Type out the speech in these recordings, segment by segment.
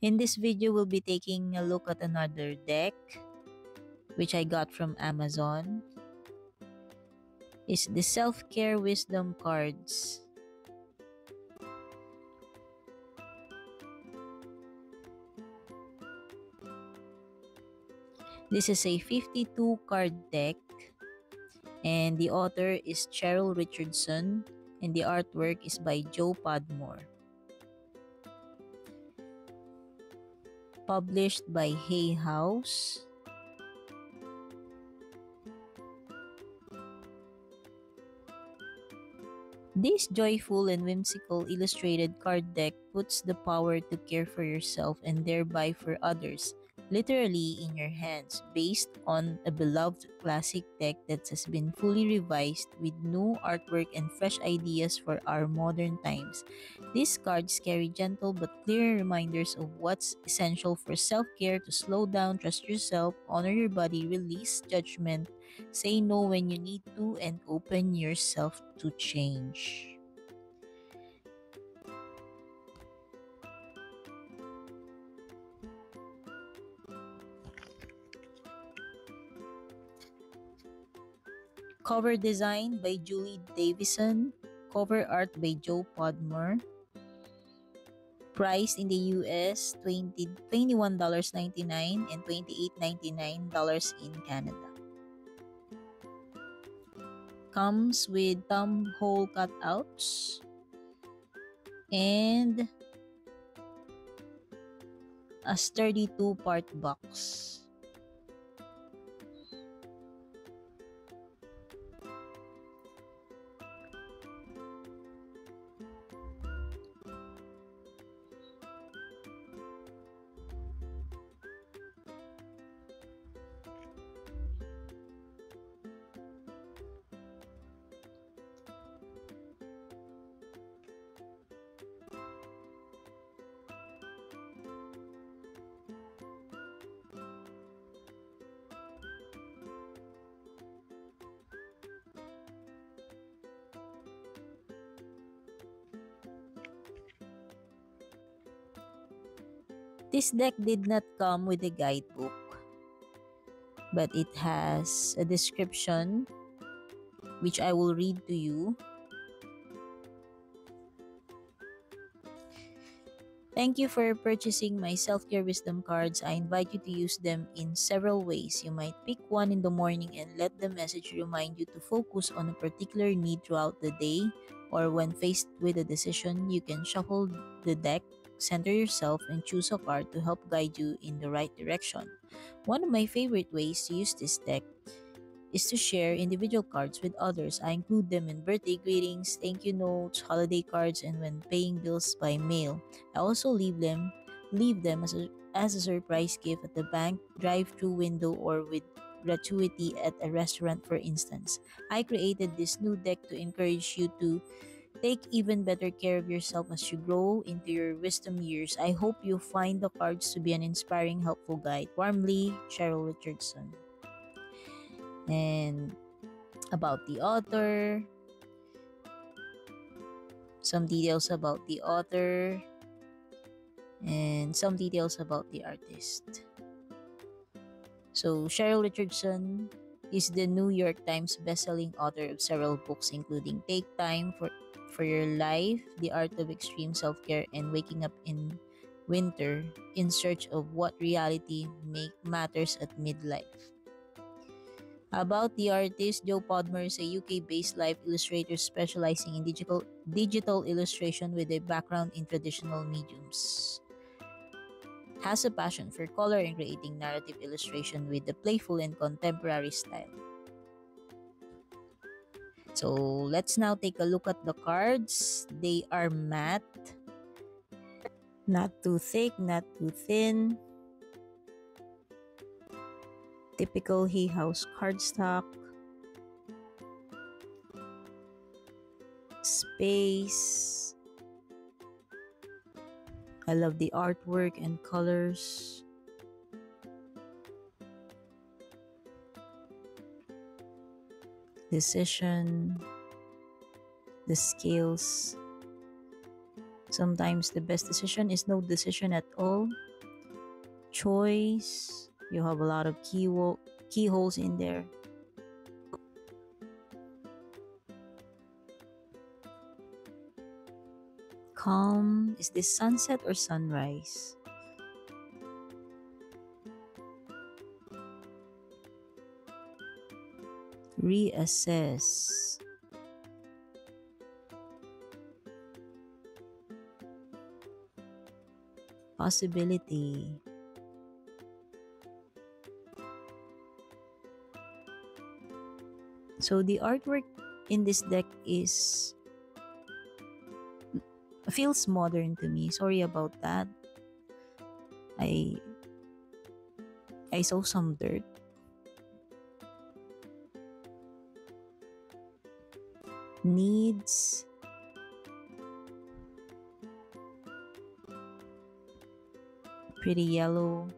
In this video, we'll be taking a look at another deck, which I got from Amazon. It's the Self-Care Wisdom cards. This is a 52 card deck, and the author is Cheryl Richardson, and the artwork is by Joe Podmore. Published by Hay House. This joyful and whimsical illustrated card deck puts the power to care for yourself and thereby for others literally in your hands, based on a beloved classic deck that has been fully revised with new artwork and fresh ideas for our modern times. These cards carry gentle but clear reminders of what's essential for self-care: to slow down, trust yourself, honor your body, release judgment, say no when you need to, and open yourself to change. Cover design by Julie Davison. Cover art by Joe Podmore. Priced in the US, $21.99 and $28.99 in Canada. Comes with thumb hole cutouts and a sturdy 2-part box. This deck did not come with a guidebook, but it has a description which I will read to you. Thank you for purchasing my Self-Care Wisdom cards. I invite you to use them in several ways. You might pick one in the morning and let the message remind you to focus on a particular need throughout the day, or when faced with a decision, you can shuffle the deck, center yourself, and choose a card to help guide you in the right direction. One of my favorite ways to use this deck is to share individual cards with others. I include them in birthday greetings, thank you notes, holiday cards, and when paying bills by mail. I also leave them as a surprise gift at the bank, drive-through window, or with gratuity at a restaurant, for instance. I created this new deck to encourage you to take even better care of yourself as you grow into your wisdom years. I hope you find the cards to be an inspiring, helpful guide. Warmly, Cheryl Richardson. And about the author, some details about the author, and some details about the artist. So, Cheryl Richardson is the New York Times bestselling author of several books, including Take Time for Your Life, The Art of Extreme Self-Care, and Waking Up in Winter in Search of What Reality Matters at Midlife. About the artist, Joe Podmore is a UK-based life illustrator specializing in digital illustration with a background in traditional mediums. Has a passion for color and creating narrative illustration with a playful and contemporary style. So let's now take a look at the cards. They are matte, not too thick, not too thin. Typical Hay House cardstock. Space. I love the artwork and colors. Decision. The scales. Sometimes the best decision is no decision at all. Choice. You have a lot of keyholes in there. Calm. Is this sunset or sunrise? Reassess. Possibility. So the artwork in this deck is feels modern to me. Sorry about that. I I saw some dirt. Needs. Pretty yellow.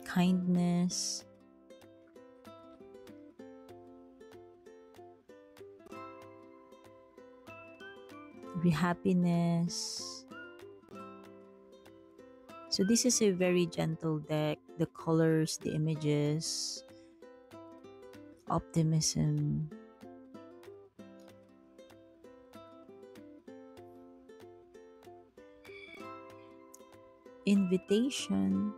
Kindness. Happiness. So this is a very gentle deck. The colors, the images, optimism. Invitation.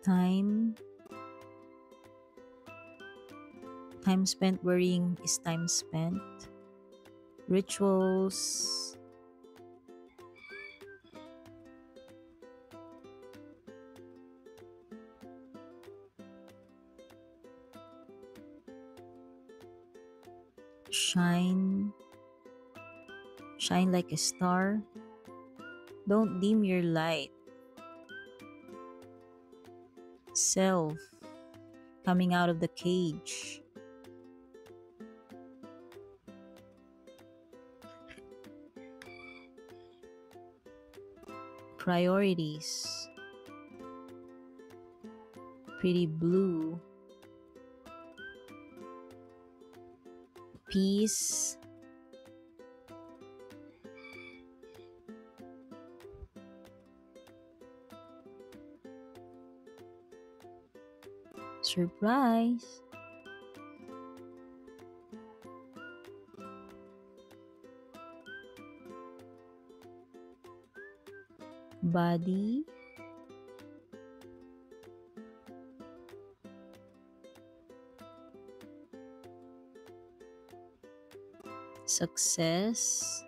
Time. Time spent worrying is time spent. Rituals. Shine. Shine like a star. Don't dim your light. Self. Coming out of the cage. Priorities. Pretty blue. Peace. Surprise. Body. Success.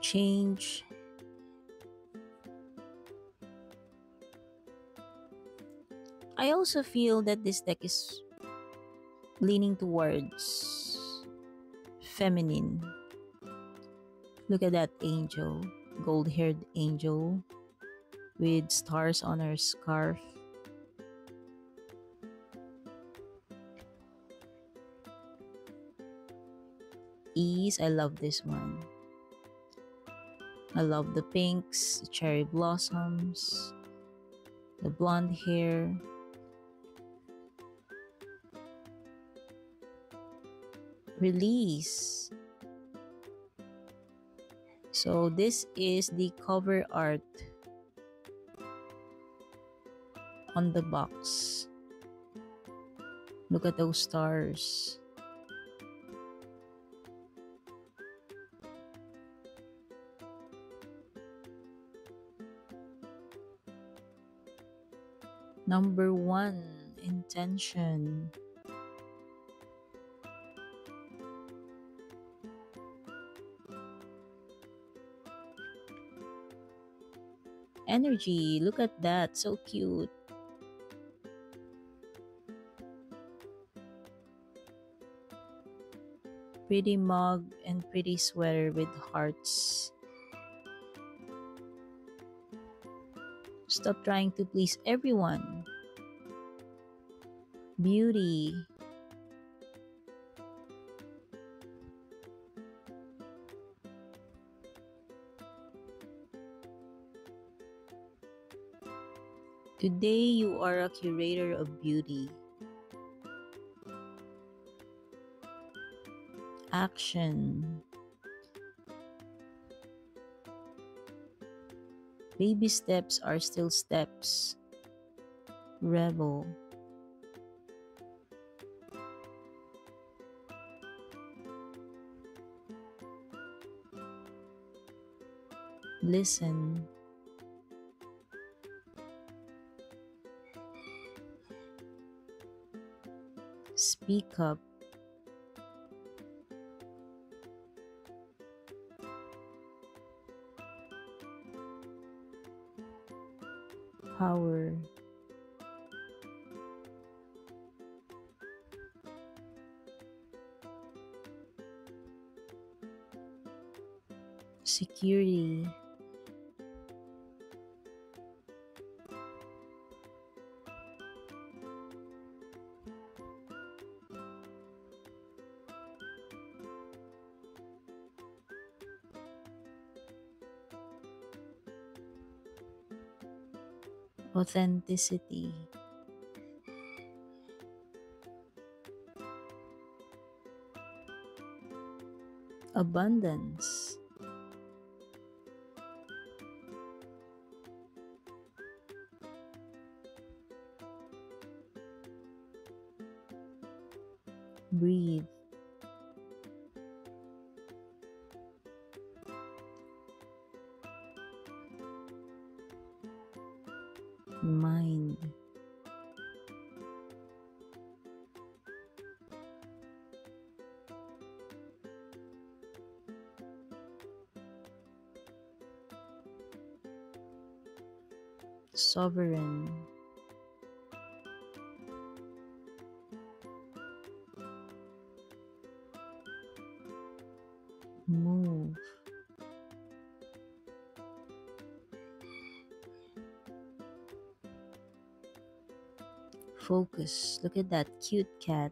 Change. I also feel that this deck is leaning towards feminine. Look at that angel, gold-haired angel with stars on her scarf. Ease, I love this one. I love the pinks, the cherry blossoms, the blonde hair. Release. So this is the cover art on the box. Look at those stars. Number 1, intention. Energy, look at that, so cute. Pretty mug and pretty sweater with hearts. Stop trying to please everyone. Beauty. Today you are a curator of beauty. Action. Baby steps are still steps. Rebel. Listen. Speak up. Power. Security. Authenticity. Abundance. Breathe. Mind. Sovereign. Move. Focus. Look at that cute cat.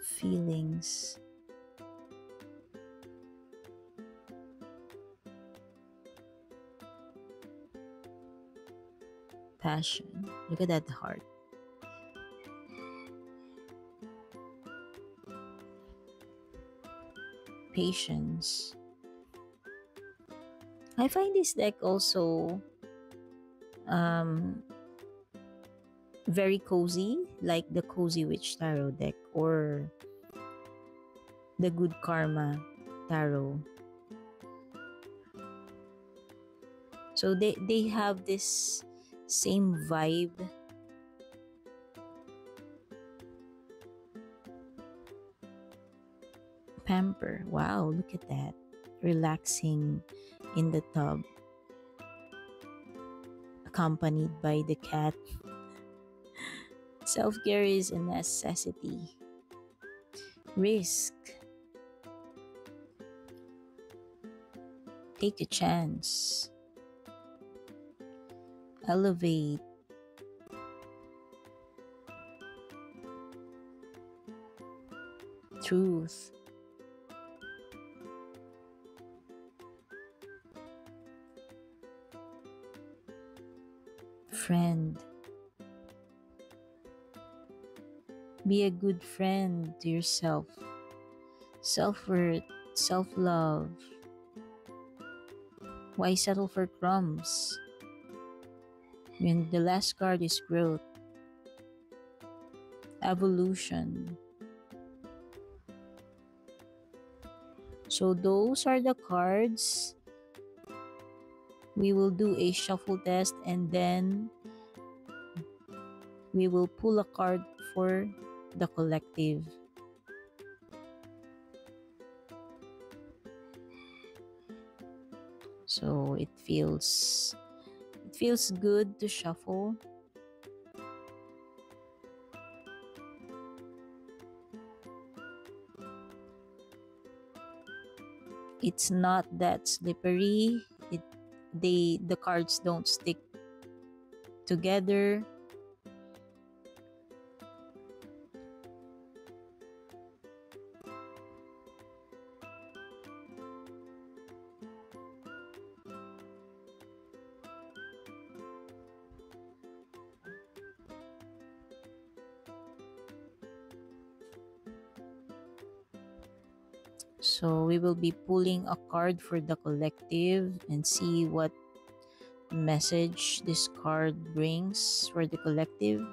Feelings. Passion. Look at that heart. Patience. I find this deck also um very cozy, like the Cozy Witch Tarot deck or the Good Karma Tarot. So they have this same vibe. Pamper. Wow, look at that. Relaxing in the tub, accompanied by the cat. Self-care is a necessity. Risk. Take a chance. Elevate. Truth. Friend. Be a good friend to yourself. Self-worth, self-love. Why settle for crumbs? When the last card is growth. Evolution. So those are the cards. We will do a shuffle test and then we will pull a card for the collective. So it feels good to shuffle. It's not that slippery. The cards don't stick together. So we will be pulling a card for the collective and see what message this card brings for the collective.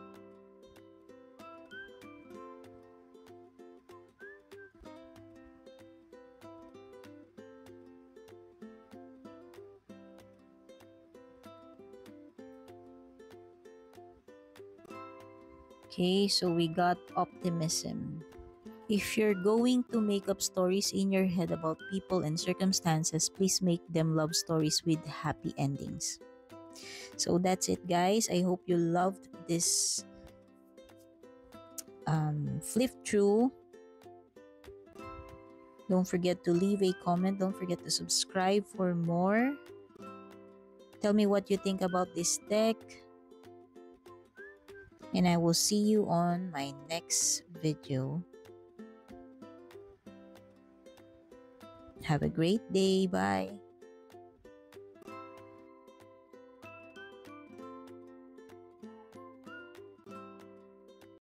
Okay, so we got optimism. If you're going to make up stories in your head about people and circumstances, please make them love stories with happy endings. So that's it, guys. I hope you loved this flip through. Don't forget to leave a comment. Don't forget to subscribe for more. Tell me what you think about this deck. And I will see you on my next video. Have a great day. Bye.